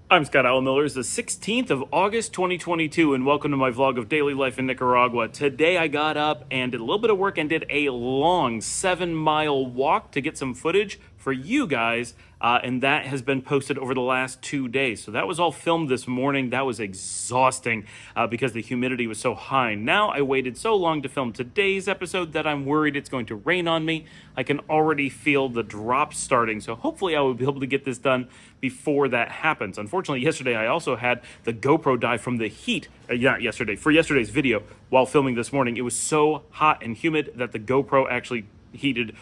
I'm Scott Allen Miller. It's the 16th of August, 2022, and welcome to my vlog of daily life in Nicaragua. Today I got up and did a little bit of work and did a long 7-mile walk to get some footage for you guys, and that has been posted over the last 2 days. So that was all filmed this morning. That was exhausting because the humidity was so high. Now I waited so long to film today's episode that I'm worried it's going to rain on me. I can already feel the drops starting, so hopefully I will be able to get this done before that happens. Unfortunately, yesterday I also had the GoPro die from the heat, for yesterday's video while filming this morning. It was so hot and humid that the GoPro actually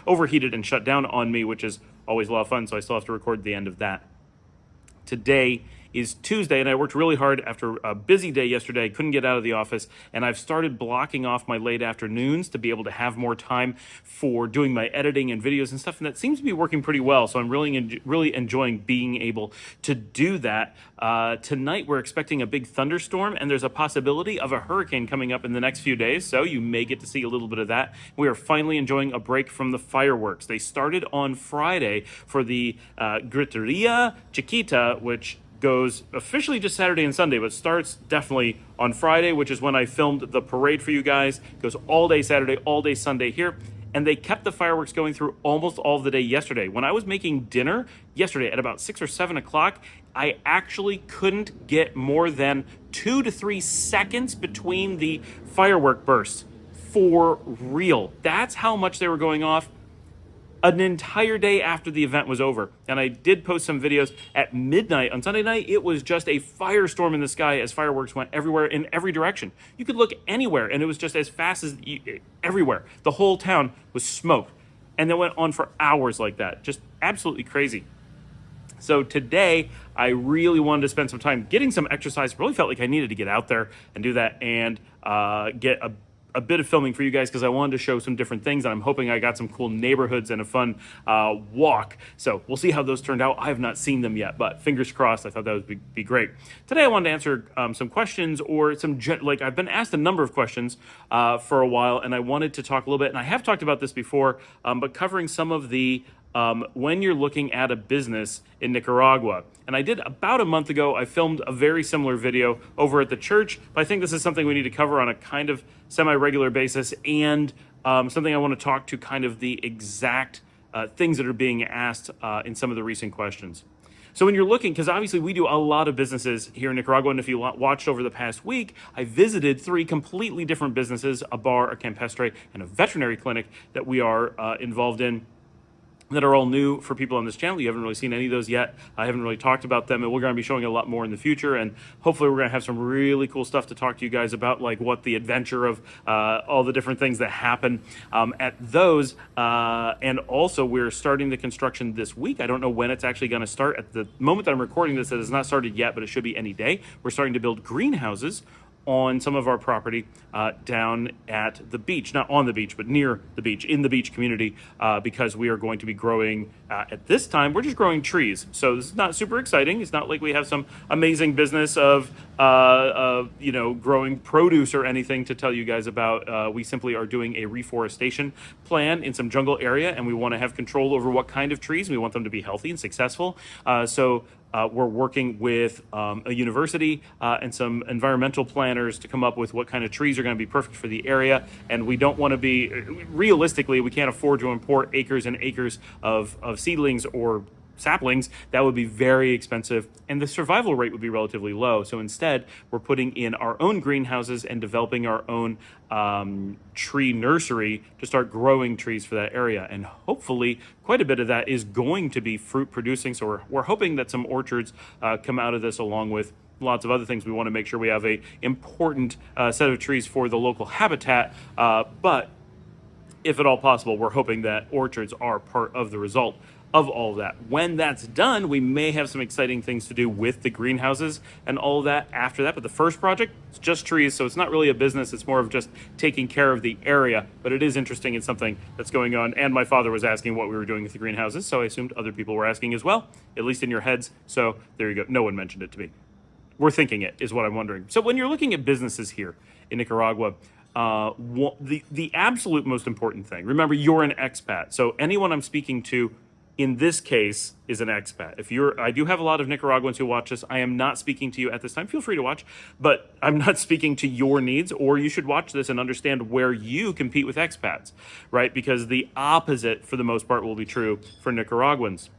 overheated and shut down on me, which is always a lot of fun, so I still have to record the end of that. Today is Tuesday, and I worked really hard after a busy day yesterday. I couldn't get out of the office, and I've started blocking off my late afternoons to be able to have more time for doing my editing and videos and stuff, and that seems to be working pretty well, so I'm really enjoying being able to do that. Tonight, we're expecting a big thunderstorm, and there's a possibility of a hurricane coming up in the next few days, so you may get to see a little bit of that. We are finally enjoying a break from the fireworks. They started on Friday for the Griteria Chiquita, which goes officially just Saturday and Sunday, but starts definitely on Friday, which is when I filmed the parade for you guys. Goes all day Saturday, all day Sunday here. And they kept the fireworks going through almost all of the day yesterday. When I was making dinner yesterday at about 6 or 7 o'clock, I actually couldn't get more than 2 to 3 seconds between the firework bursts. For real. That's how much they were going off an entire day after the event was over. And I did post some videos at midnight on Sunday night. It was just a firestorm in the sky as fireworks went everywhere in every direction. You could look anywhere and it was just as fast as everywhere. The whole town was smoke. And it went on for hours like that. Just absolutely crazy. So today, I really wanted to spend some time getting some exercise. Really felt like I needed to get out there and do that and get a bit of filming for you guys because I wanted to show some different things, and I'm hoping I got some cool neighborhoods and a fun walk. So we'll see how those turned out. I have not seen them yet, but fingers crossed. I thought that would be great. Today I wanted to answer some questions or I've been asked a number of questions for a while, and I wanted to talk a little bit, and I have talked about this before, but covering some of the when you're looking at a business in Nicaragua. And I did about a month ago, I filmed a very similar video over at the church, but I think this is something we need to cover on a kind of semi-regular basis, and something I want to talk to kind of the exact things that are being asked in some of the recent questions. So when you're looking, because obviously we do a lot of businesses here in Nicaragua, and if you watched over the past week, I visited 3 completely different businesses, a bar, a campestre, and a veterinary clinic that we are involved in, that are all new for people on this channel. You haven't really seen any of those yet. I haven't really talked about them, and we're going to be showing a lot more in the future, and hopefully we're going to have some really cool stuff to talk to you guys about, like what the adventure of all the different things that happen at those, and also we're starting the construction this week. I don't know when it's actually going to start. At the moment that I'm recording this, it has not started yet, but it should be any day. We're starting to build greenhouses on some of our property down at the beach, not on the beach, but near the beach, in the beach community, because we are going to be growing, at this time, we're just growing trees. So this is not super exciting. It's not like we have some amazing business of growing produce or anything to tell you guys about. We simply are doing a reforestation plan in some jungle area, and we want to have control over what kind of trees. We want them to be healthy and successful. We're working with a university and some environmental planners to come up with what kind of trees are going to be perfect for the area. And we don't want to be, realistically, we can't afford to import acres and acres of seedlings or saplings. That would be very expensive, and the survival rate would be relatively low. So instead, we're putting in our own greenhouses and developing our own tree nursery to start growing trees for that area. And hopefully quite a bit of that is going to be fruit producing. So we're hoping that some orchards come out of this, along with lots of other things. We want to make sure we have a important set of trees for the local habitat, but if at all possible, we're hoping that orchards are part of the result of all of that. When that's done, we may have some exciting things to do with the greenhouses and all of that after that. But the first project, it's just trees, so it's not really a business. It's more of just taking care of the area. But it is interesting. It's something that's going on. And my father was asking what we were doing with the greenhouses, so I assumed other people were asking as well, at least in your heads. So there you go. No one mentioned it to me. We're thinking it, is what I'm wondering. So when you're looking at businesses here in Nicaragua, the absolute most important thing, remember, you're an expat. So anyone I'm speaking to in this case is an expat. I do have a lot of Nicaraguans who watch this. I am not speaking to you at this time. Feel free to watch, but I'm not speaking to your needs, or you should watch this and understand where you compete with expats, right? Because the opposite, for the most part, will be true for Nicaraguans.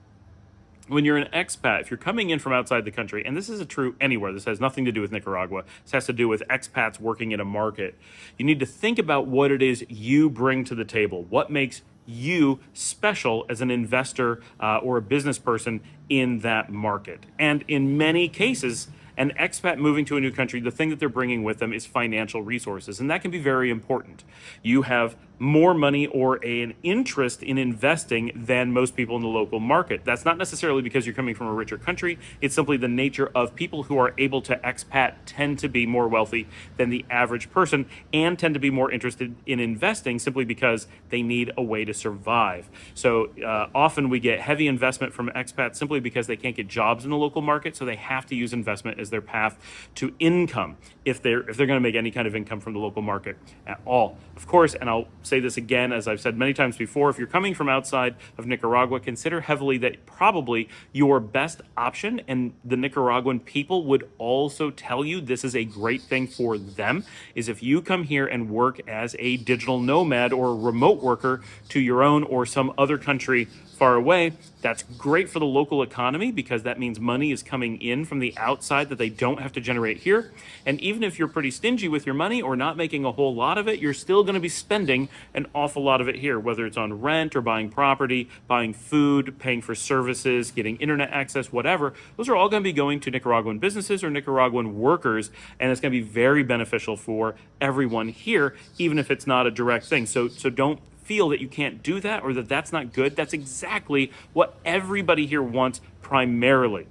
When you're an expat, if you're coming in from outside the country, and this is true anywhere, this has nothing to do with Nicaragua, this has to do with expats working in a market, you need to think about what it is you bring to the table. What makes you special as an investor or a business person in that market? And in many cases, an expat moving to a new country, the thing that they're bringing with them is financial resources, and that can be very important. You have more money or an interest in investing than most people in the local market. That's not necessarily because you're coming from a richer country. It's simply the nature of people who are able to expat tend to be more wealthy than the average person and tend to be more interested in investing simply because they need a way to survive. So often we get heavy investment from expats simply because they can't get jobs in the local market, so they have to use investment as their path to income if they're going to make any kind of income from the local market at all. Of course, and I'll say this again, as I've said many times before, if you're coming from outside of Nicaragua, consider heavily that probably your best option, and the Nicaraguan people would also tell you this is a great thing for them, is if you come here and work as a digital nomad or a remote worker to your own or some other country far away. That's great for the local economy because that means money is coming in from the outside that they don't have to generate here. And even if you're pretty stingy with your money or not making a whole lot of it, you're still going to be spending an awful lot of it here, whether it's on rent or buying property, buying food, paying for services, getting internet access, whatever. Those are all going to be going to Nicaraguan businesses or Nicaraguan workers, and it's going to be very beneficial for everyone here, even if it's not a direct thing. So don't feel that you can't do that or that that's not good. That's exactly what everybody here wants primarily.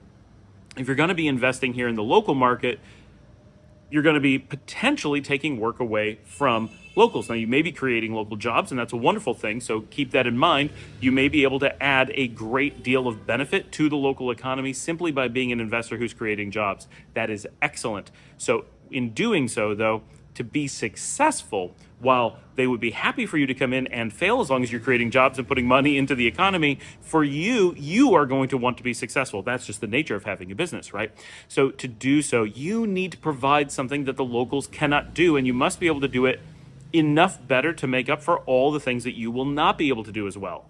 If you're going to be investing here in the local market, you're going to be potentially taking work away from locals. Now, you may be creating local jobs, and that's a wonderful thing, so keep that in mind. You may be able to add a great deal of benefit to the local economy simply by being an investor who's creating jobs. That is excellent. So in doing so, though, to be successful, while they would be happy for you to come in and fail as long as you're creating jobs and putting money into the economy, for you are going to want to be successful. That's just the nature of having a business, right? So to do so, you need to provide something that the locals cannot do, and you must be able to do it enough better to make up for all the things that you will not be able to do as well.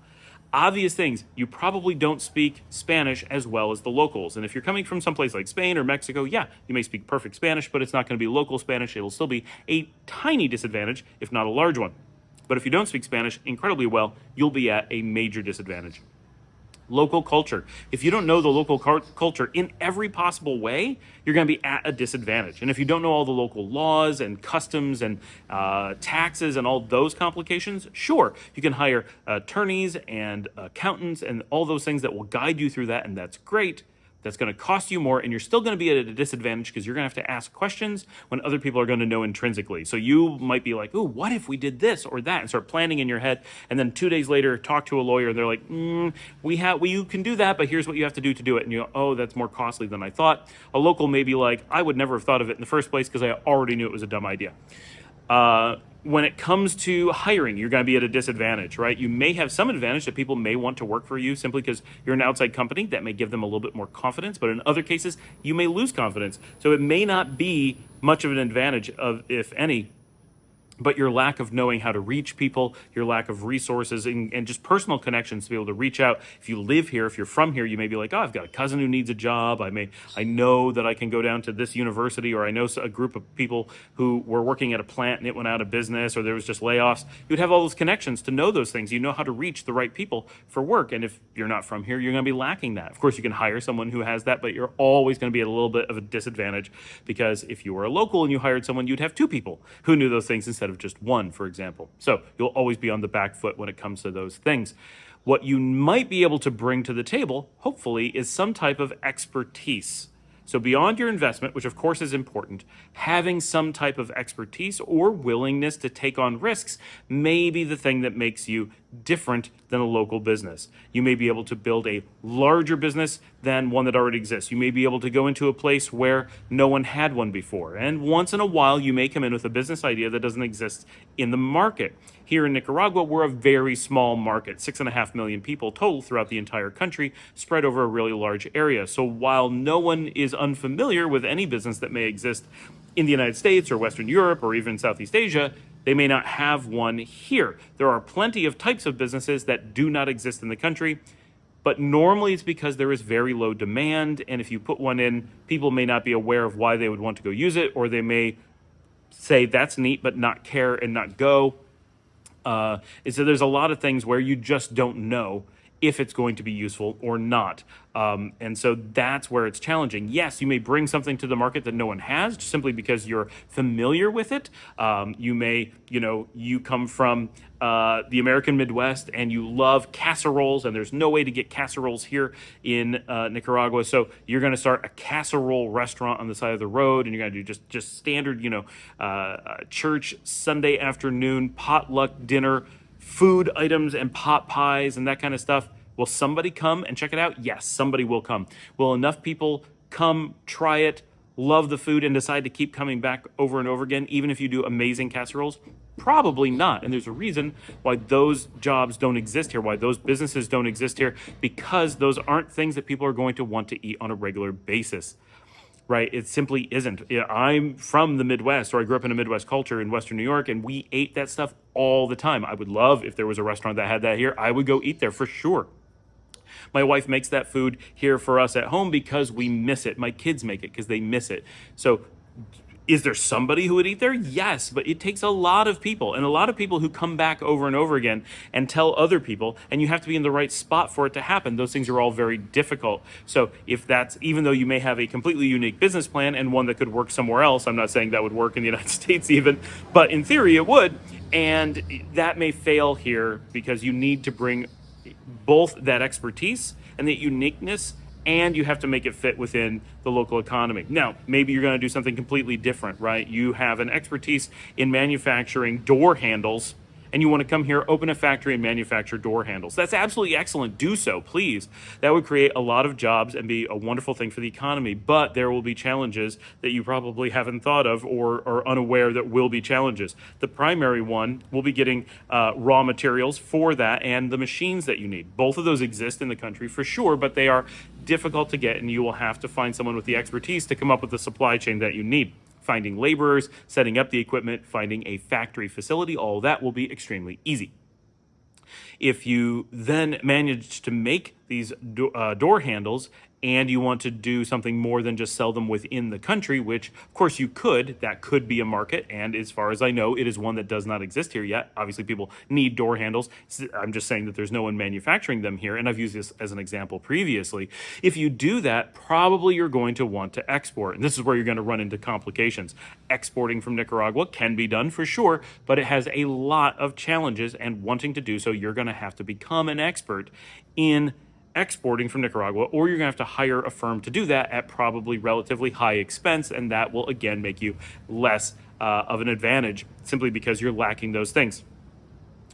Obvious things, you probably don't speak Spanish as well as the locals. And if you're coming from someplace like Spain or Mexico, yeah, you may speak perfect Spanish, but it's not going to be local Spanish. It will still be a tiny disadvantage, if not a large one. But if you don't speak Spanish incredibly well, you'll be at a major disadvantage. Local culture. If you don't know the local culture in every possible way, you're going to be at a disadvantage. And if you don't know all the local laws and customs and taxes and all those complications, sure, you can hire attorneys and accountants and all those things that will guide you through that, and that's great. That's going to cost you more, and you're still going to be at a disadvantage because you're going to have to ask questions when other people are going to know intrinsically. So you might be like, oh, what if we did this or that, and start planning in your head, and then 2 days later talk to a lawyer, and they're like, you can do that, but here's what you have to do it. And you go, oh, that's more costly than I thought. A local may be like, I would never have thought of it in the first place because I already knew it was a dumb idea. When it comes to hiring, you're going to be at a disadvantage, right? You may have some advantage that people may want to work for you simply because you're an outside company. That may give them a little bit more confidence, but in other cases, you may lose confidence. So it may not be much of an advantage, if any, but your lack of knowing how to reach people, your lack of resources and just personal connections to be able to reach out. If you live here, if you're from here, you may be like, oh, I've got a cousin who needs a job. I know that I can go down to this university, or I know a group of people who were working at a plant and it went out of business, or there was just layoffs. You'd have all those connections to know those things. You know how to reach the right people for work. And if you're not from here, you're going to be lacking that. Of course, you can hire someone who has that, but you're always going to be at a little bit of a disadvantage because if you were a local and you hired someone, you'd have two people who knew those things instead of just one, for example. So you'll always be on the back foot when it comes to those things. What you might be able to bring to the table, hopefully, is some type of expertise. So beyond your investment, which of course is important, having some type of expertise or willingness to take on risks may be the thing that makes you different than a local business. You may be able to build a larger business than one that already exists. You may be able to go into a place where no one had one before. And once in a while, you may come in with a business idea that doesn't exist in the market. Here in Nicaragua, we're a very small market, 6.5 million people total throughout the entire country, spread over a really large area. So while no one is unfamiliar with any business that may exist in the United States or Western Europe or even Southeast Asia, they may not have one here. There are plenty of types of businesses that do not exist in the country, but normally it's because there is very low demand, and if you put one in, people may not be aware of why they would want to go use it, or they may say that's neat but not care and not go. And so there's a lot of things where you just don't know if it's going to be useful or not. And so that's where it's challenging. Yes, you may bring something to the market that no one has just simply because you're familiar with it. You may, you come from the American Midwest and you love casseroles, and there's no way to get casseroles here in Nicaragua. So you're going to start a casserole restaurant on the side of the road, and you're going to do just standard, church Sunday afternoon potluck dinner, food items and pot pies and that kind of stuff. Will somebody come and check it out? Yes, somebody will come. Will enough people come, try it, love the food, and decide to keep coming back over and over again, even if you do amazing casseroles? Probably not. And there's a reason why those jobs don't exist here, why those businesses don't exist here, because those aren't things that people are going to want to eat on a regular basis. Right? It simply isn't. I'm from the Midwest, or I grew up in a Midwest culture in Western New York, and we ate that stuff all the time. I would love if there was a restaurant that had that here. I would go eat there for sure. My wife makes that food here for us at home because we miss it. My kids make it because they miss it. So is there somebody who would eat there? Yes, but it takes a lot of people, and a lot of people who come back over and over again and tell other people, and you have to be in the right spot for it to happen. Those things are all very difficult. So if that's, even though you may have a completely unique business plan and one that could work somewhere else, I'm not saying that would work in the United States even, but in theory it would, and that may fail here because you need to bring both that expertise and that uniqueness, and you have to make it fit within the local economy. Now, maybe you're going to do something completely different, right? You have an expertise in manufacturing door handles, and you want to come here, open a factory and manufacture door handles. That's absolutely excellent. Do so, please. That would create a lot of jobs and be a wonderful thing for the economy, but there will be challenges that you probably haven't thought of or are unaware that will be challenges. The primary one will be getting raw materials for that and the machines that you need. Both of those exist in the country for sure, but they are difficult to get, and you will have to find someone with the expertise to come up with the supply chain that you need. Finding laborers, setting up the equipment, finding a factory facility, all that will be extremely easy. If you then manage to make these door handles and you want to do something more than just sell them within the country, which of course you could, that could be a market. And as far as I know, it is one that does not exist here yet. Obviously people need door handles. I'm just saying that there's no one manufacturing them here. And I've used this as an example previously. If you do that, probably you're going to want to export. And this is where you're going to run into complications. Exporting from Nicaragua can be done for sure, but it has a lot of challenges, and wanting to do so, you're going to have to become an expert in exporting from Nicaragua, or you're going to have to hire a firm to do that at probably relatively high expense, and that will again make you less of an advantage simply because you're lacking those things.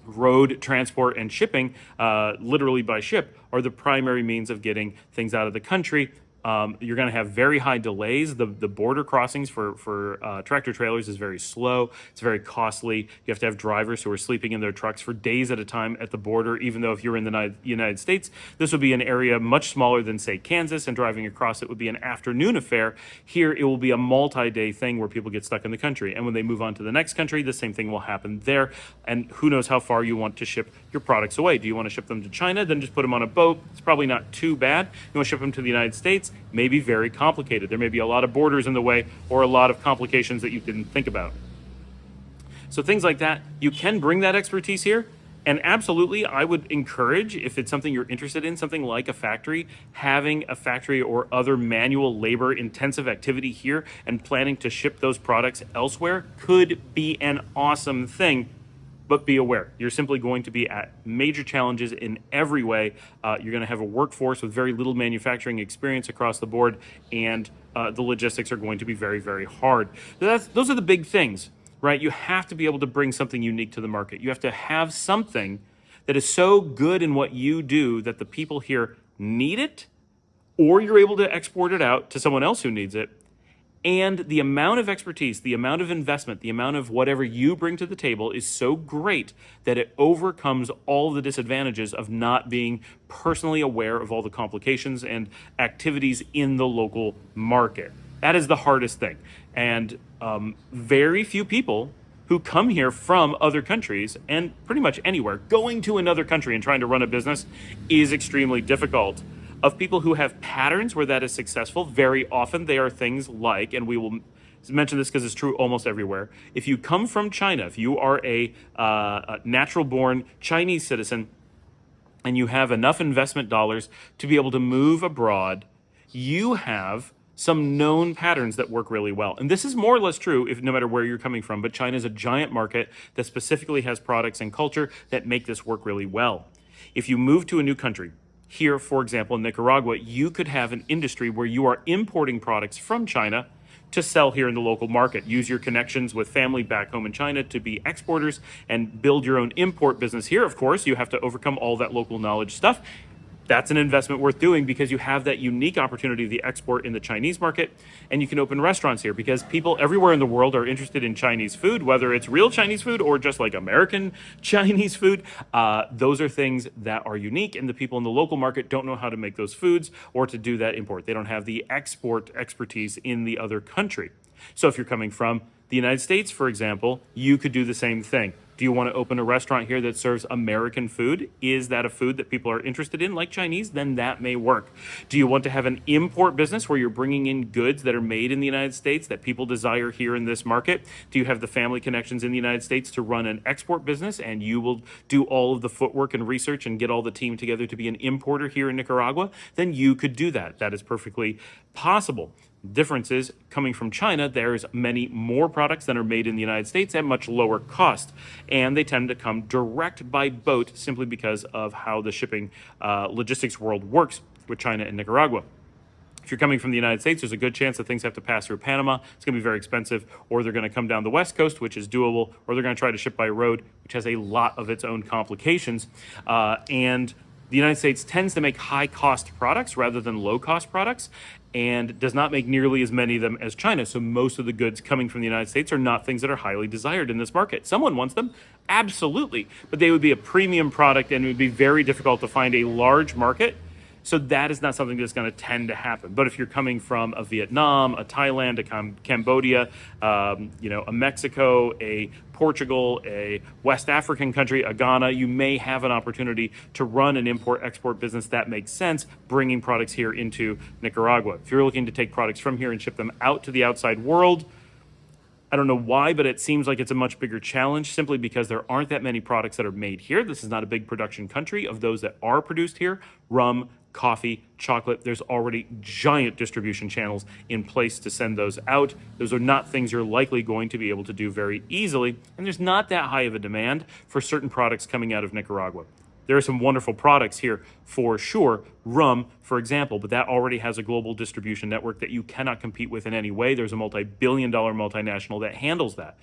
Road transport and shipping, literally by ship, are the primary means of getting things out of the country. You're going to have very high delays. The border crossings for tractor trailers is very slow. It's very costly. You have to have drivers who are sleeping in their trucks for days at a time at the border, even though if you're in the United States, this would be an area much smaller than, say, Kansas, and driving across it would be an afternoon affair. Here, it will be a multi-day thing where people get stuck in the country. And when they move on to the next country, the same thing will happen there. And who knows how far you want to ship your products away. Do you want to ship them to China? Then just put them on a boat. It's probably not too bad. You want to ship them to the United States? May be very complicated. There may be a lot of borders in the way or a lot of complications that you didn't think about. So things like that, you can bring that expertise here. And absolutely, I would encourage, if it's something you're interested in, something like a factory, having a factory or other manual labor intensive activity here and planning to ship those products elsewhere could be an awesome thing. But be aware, you're simply going to be at major challenges in every way. You're going to have a workforce with very little manufacturing experience across the board, and the logistics are going to be very, very hard. So those are the big things, right? You have to be able to bring something unique to the market. You have to have something that is so good in what you do that the people here need it, or you're able to export it out to someone else who needs it. And the amount of expertise, the amount of investment, the amount of whatever you bring to the table is so great that it overcomes all the disadvantages of not being personally aware of all the complications and activities in the local market. That is the hardest thing. And very few people who come here from other countries, and pretty much anywhere, going to another country and trying to run a business is extremely difficult. Of people who have patterns where that is successful, very often they are things like, and we will mention this because it's true almost everywhere, if you come from China, if you are a natural-born Chinese citizen and you have enough investment dollars to be able to move abroad, you have some known patterns that work really well. And this is more or less true if no matter where you're coming from, but China is a giant market that specifically has products and culture that make this work really well. If you move to a new country, here, for example, in Nicaragua, you could have an industry where you are importing products from China to sell here in the local market. Use your connections with family back home in China to be exporters and build your own import business here. Of course, you have to overcome all that local knowledge stuff. That's an investment worth doing because you have that unique opportunity of the export in the Chinese market, and you can open restaurants here because people everywhere in the world are interested in Chinese food, whether it's real Chinese food or just like American Chinese food. Those are things that are unique, and the people in the local market don't know how to make those foods or to do that import. They don't have the export expertise in the other country. So if you're coming from the United States, for example, you could do the same thing. Do you want to open a restaurant here that serves American food? Is that a food that people are interested in, like Chinese? Then that may work. Do you want to have an import business where you're bringing in goods that are made in the United States that people desire here in this market? Do you have the family connections in the United States to run an export business and you will do all of the footwork and research and get all the team together to be an importer here in Nicaragua? Then you could do that. That is perfectly possible. Difference is, coming from China, there's many more products that are made in the United States at much lower cost, and they tend to come direct by boat simply because of how the shipping logistics world works with China and Nicaragua. If you're coming from the United States, there's a good chance that things have to pass through Panama. It's going to be very expensive, or they're going to come down the West Coast, which is doable, or they're going to try to ship by road, which has a lot of its own complications. And the United States tends to make high-cost products rather than low-cost products, and does not make nearly as many of them as China. So most of the goods coming from the United States are not things that are highly desired in this market. Someone wants them, absolutely, but they would be a premium product and it would be very difficult to find a large market. So that is not something that's going to tend to happen. But if you're coming from a Vietnam, a Thailand, a Cambodia, a Mexico, a Portugal, a West African country, a Ghana, you may have an opportunity to run an import-export business that makes sense, bringing products here into Nicaragua. If you're looking to take products from here and ship them out to the outside world, I don't know why, but it seems like it's a much bigger challenge simply because there aren't that many products that are made here. This is not a big production country. Of those that are produced here, rum, coffee, chocolate, there's already giant distribution channels in place to send those out. Those are not things you're likely going to be able to do very easily, and there's not that high of a demand for certain products coming out of Nicaragua. There are some wonderful products here for sure, rum, for example, but that already has a global distribution network that you cannot compete with in any way. There's a multi-billion-dollar multinational that handles that.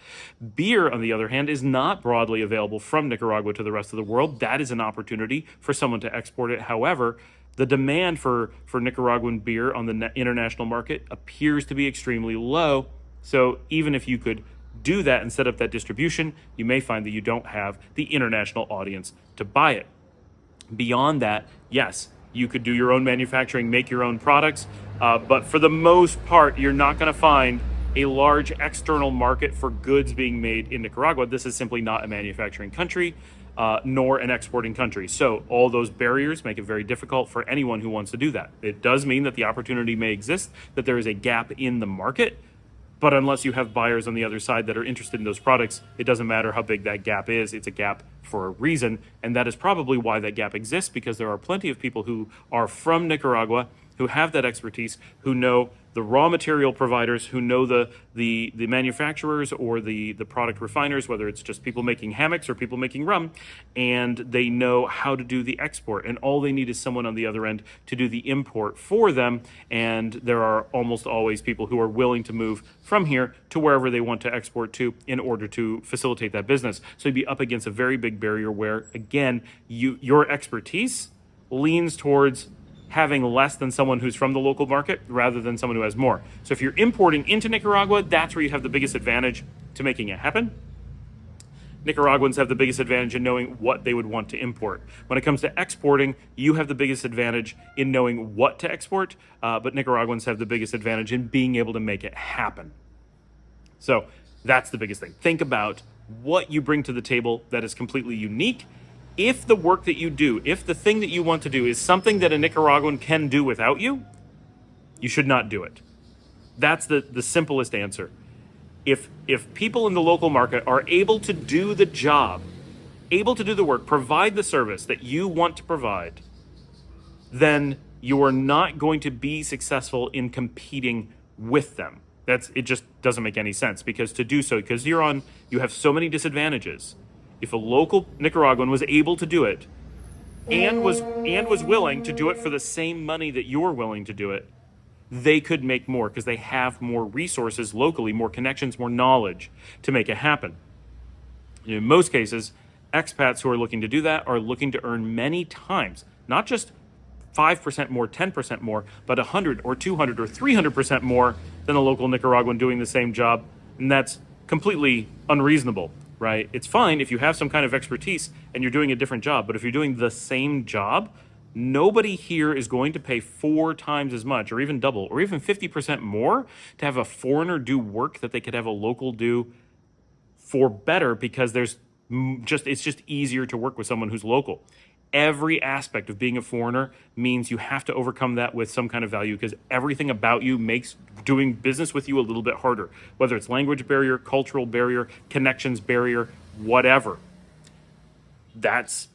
Beer, on the other hand, is not broadly available from Nicaragua to the rest of the world. That is an opportunity for someone to export it. However, the demand for Nicaraguan beer on the international market appears to be extremely low. So even if you could do that and set up that distribution, you may find that you don't have the international audience to buy it. Beyond that, yes, you could do your own manufacturing, make your own products, but for the most part, you're not going to find a large external market for goods being made in Nicaragua. This is simply not a manufacturing country, nor an exporting country. So all those barriers make it very difficult for anyone who wants to do that. It does mean that the opportunity may exist, that there is a gap in the market, but unless you have buyers on the other side that are interested in those products, it doesn't matter how big that gap is. It's a gap for a reason, and that is probably why that gap exists, because there are plenty of people who are from Nicaragua who have that expertise, who know the raw material providers, who know the manufacturers or the product refiners, whether it's just people making hammocks or people making rum, and they know how to do the export. And all they need is someone on the other end to do the import for them. And there are almost always people who are willing to move from here to wherever they want to export to in order to facilitate that business. So you'd be up against a very big barrier where, again, your expertise leans towards having less than someone who's from the local market rather than someone who has more. So if you're importing into Nicaragua, that's where you have the biggest advantage to making it happen. Nicaraguans have the biggest advantage in knowing what they would want to import. When it comes to exporting, you have the biggest advantage in knowing what to export, but Nicaraguans have the biggest advantage in being able to make it happen. So that's the biggest thing. Think about what you bring to the table that is completely unique. If the work that you do, if the thing that you want to do is something that a Nicaraguan can do without you, you should not do it. That's the simplest answer. If people in the local market are able to do the job, able to do the work, provide the service that you want to provide, then you are not going to be successful in competing with them. It just doesn't make any sense, because to do so, because you have so many disadvantages. If a local Nicaraguan was able to do it and was willing to do it for the same money that you're willing to do it, they could make more because they have more resources locally, more connections, more knowledge to make it happen. In most cases, expats who are looking to do that are looking to earn many times, not just 5% more, 10% more, but 100 or 200 or 300% more than a local Nicaraguan doing the same job. And that's completely unreasonable. Right? It's fine if you have some kind of expertise and you're doing a different job, but if you're doing the same job, nobody here is going to pay 4 times as much or even double or even 50% more to have a foreigner do work that they could have a local do for better, because it's just easier to work with someone who's local. Every aspect of being a foreigner means you have to overcome that with some kind of value, because everything about you makes doing business with you a little bit harder, whether it's language barrier, cultural barrier, connections barrier, whatever. That's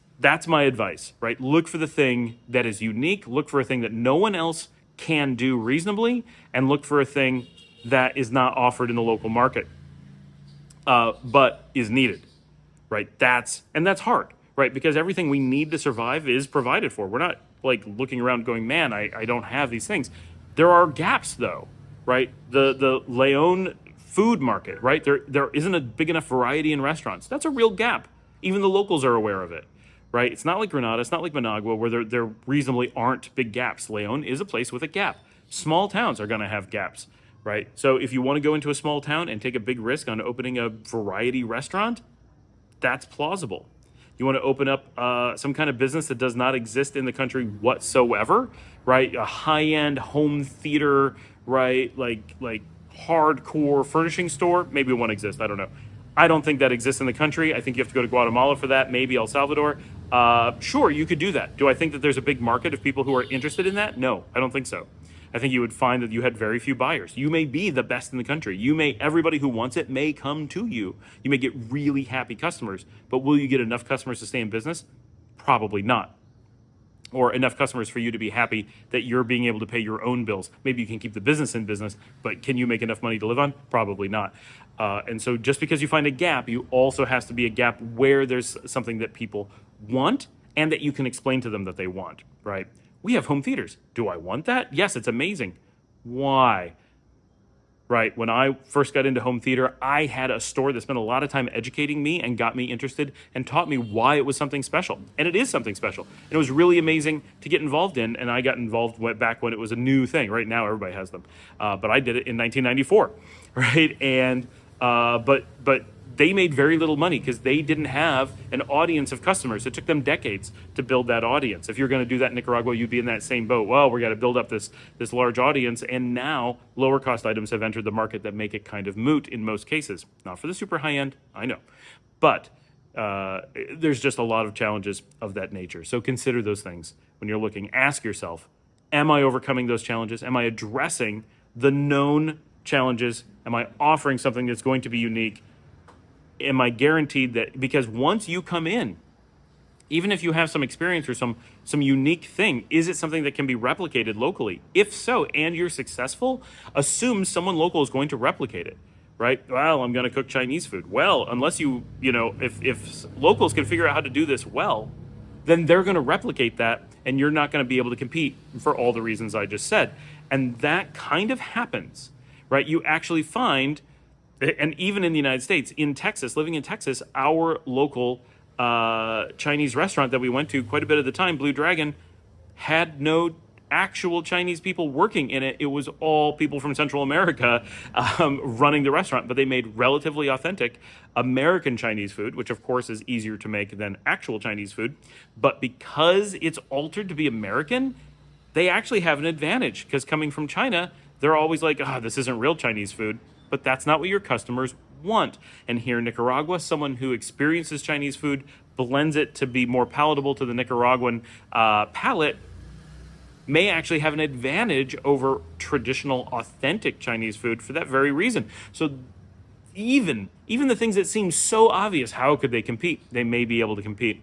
my advice, right? Look for the thing that is unique, look for a thing that no one else can do reasonably, and look for a thing that is not offered in the local market, but is needed, right? That's hard. Right, because everything we need to survive is provided for. We're not like looking around going, man, I don't have these things. There are gaps though, right? The Leon food market, right? There isn't a big enough variety in restaurants. That's a real gap. Even the locals are aware of it, right? It's not like Granada, it's not like Managua, where there reasonably aren't big gaps. Leon is a place with a gap. Small towns are gonna have gaps, right? So if you wanna go into a small town and take a big risk on opening a variety restaurant, that's plausible. You want to open up some kind of business that does not exist in the country whatsoever, right? A high-end home theater, right? Like hardcore furnishing store. Maybe one exists. I don't know. I don't think that exists in the country. I think you have to go to Guatemala for that. Maybe El Salvador. Sure, you could do that. Do I think that there's a big market of people who are interested in that? No, I don't think so. I think you would find that you had very few buyers. You may be the best in the country. Everybody who wants it may come to you. You may get really happy customers, but will you get enough customers to stay in business? Probably not. Or enough customers for you to be happy that you're being able to pay your own bills. Maybe you can keep the business in business, but can you make enough money to live on? Probably not. And so just because you find a gap, you also has to be a gap where there's something that people want and that you can explain to them that they want, right? We have home theaters. Do I want that? Yes, it's amazing. Why? Right, when I first got into home theater, I had a store that spent a lot of time educating me and got me interested and taught me why it was something special. And it is something special. And it was really amazing to get involved in. And I got involved back when it was a new thing. Right now, everybody has them. But I did it in 1994, right? And but they made very little money because they didn't have an audience of customers. It took them decades to build that audience. If you're going to do that in Nicaragua, you'd be in that same boat. Well, we got to build up this large audience, and now lower cost items have entered the market that make it kind of moot in most cases. Not for the super high end, I know, but there's just a lot of challenges of that nature. So consider those things when you're looking. Ask yourself, am I overcoming those challenges? Am I addressing the known challenges? Am I offering something that's going to be unique? Am I guaranteed that? Because once you come in, Even if you have some experience or some unique thing, is it something that can be replicated locally? If so, and you're successful, assume someone local is going to replicate it, right? Well, I'm going to cook Chinese food. Well, unless if locals can figure out how to do this well, then they're going to replicate that, and you're not going to be able to compete for all the reasons I just said. And that kind of happens, right? You actually find, and even in the United States, in Texas, living in Texas, our local Chinese restaurant that we went to quite a bit of the time, Blue Dragon, had no actual Chinese people working in it. It was all people from Central America running the restaurant, but they made relatively authentic American Chinese food, which of course is easier to make than actual Chinese food. But because it's altered to be American, they actually have an advantage, because coming from China, they're always like, this isn't real Chinese food. But that's not what your customers want. And here in Nicaragua, someone who experiences Chinese food, blends it to be more palatable to the Nicaraguan palate, may actually have an advantage over traditional, authentic Chinese food for that very reason. So even the things that seem so obvious, how could they compete? They may be able to compete.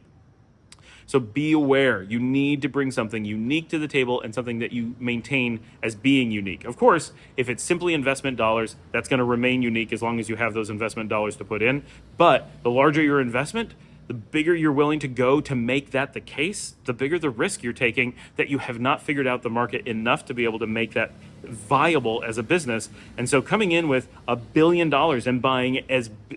So be aware. You need to bring something unique to the table, and something that you maintain as being unique. Of course, if it's simply investment dollars, that's going to remain unique as long as you have those investment dollars to put in. But the larger your investment, the bigger you're willing to go to make that the case, the bigger the risk you're taking that you have not figured out the market enough to be able to make that viable as a business. And so coming in with $1 billion and buying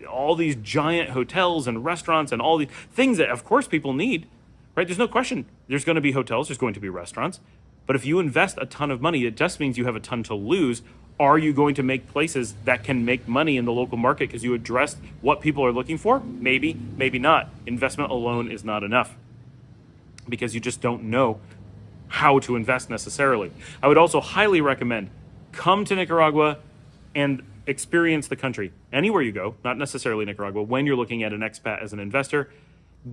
all these giant hotels and restaurants and all these things that of course people need, right? There's no question. There's going to be hotels. There's going to be restaurants. But if you invest a ton of money, it just means you have a ton to lose. Are you going to make places that can make money in the local market because you addressed what people are looking for? Maybe, maybe not. Investment alone is not enough, because you just don't know how to invest necessarily. I would also highly recommend come to Nicaragua and experience the country. Anywhere you go, not necessarily Nicaragua, when you're looking at an expat as an investor,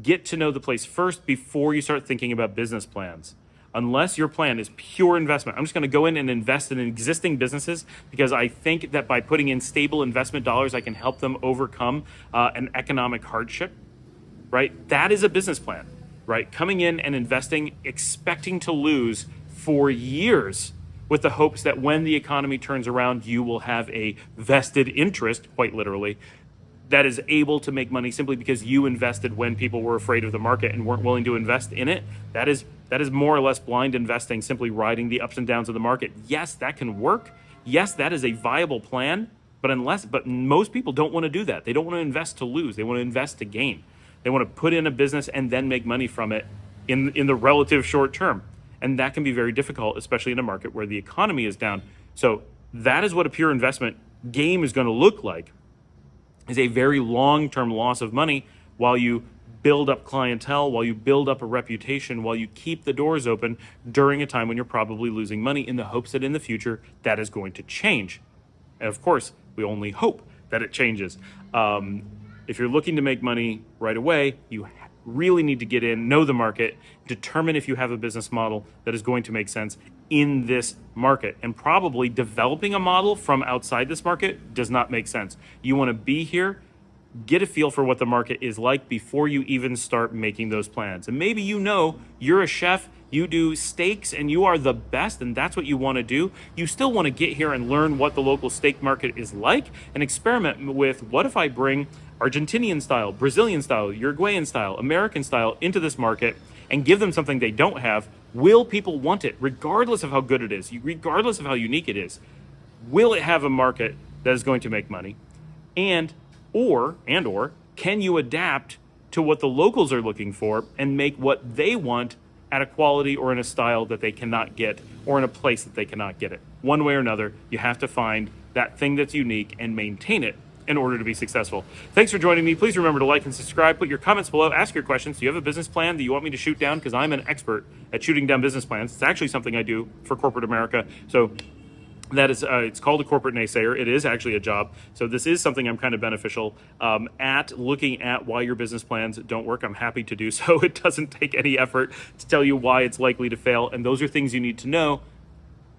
get to know the place first before you start thinking about business plans. Unless your plan is pure investment, I'm just going to go in and invest in existing businesses because I think that by putting in stable investment dollars, I can help them overcome an economic hardship, right? That is a business plan, right? Coming in and investing, expecting to lose for years with the hopes that when the economy turns around, you will have a vested interest, quite literally, that is able to make money simply because you invested when people were afraid of the market and weren't willing to invest in it. That is more or less blind investing, simply riding the ups and downs of the market. Yes, that can work. Yes, that is a viable plan, but most people don't want to do that. They don't want to invest to lose. They want to invest to gain. They want to put in a business and then make money from it in the relative short term. And that can be very difficult, especially in a market where the economy is down. So that is what a pure investment game is going to look like. Is a very long-term loss of money while you build up clientele, while you build up a reputation, while you keep the doors open during a time when you're probably losing money in the hopes that in the future that is going to change. And of course, we only hope that it changes. If you're looking to make money right away, you really need to get in, know the market, determine if you have a business model that is going to make sense in this market. And probably developing a model from outside this market does not make sense. You want to be here, get a feel for what the market is like before you even start making those plans. And maybe you're a chef, you do steaks and you are the best and that's what you want to do. You still want to get here and learn what the local steak market is like and experiment with, what if I bring Argentinian style, Brazilian style, Uruguayan style, American style into this market and give them something they don't have? Will people want it, regardless of how good it is, regardless of how unique it is? Will it have a market that is going to make money? And or can you adapt to what the locals are looking for and make what they want at a quality or in a style that they cannot get, or in a place that they cannot get it? One way or another, you have to find that thing that's unique and maintain it in order to be successful. Thanks for joining me. Please remember to like and subscribe. Put your comments below. Ask your questions. Do you have a business plan that you want me to shoot down? Because I'm an expert at shooting down business plans. It's actually something I do for corporate America. So that is, it's called a corporate naysayer. It is actually a job. So this is something I'm kind of beneficial at, looking at why your business plans don't work. I'm happy to do so. It doesn't take any effort to tell you why it's likely to fail. And those are things you need to know.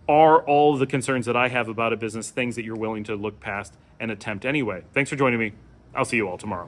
Are all the concerns that I have about a business things that you're willing to look past and attempt anyway? Thanks for joining me. I'll see you all tomorrow.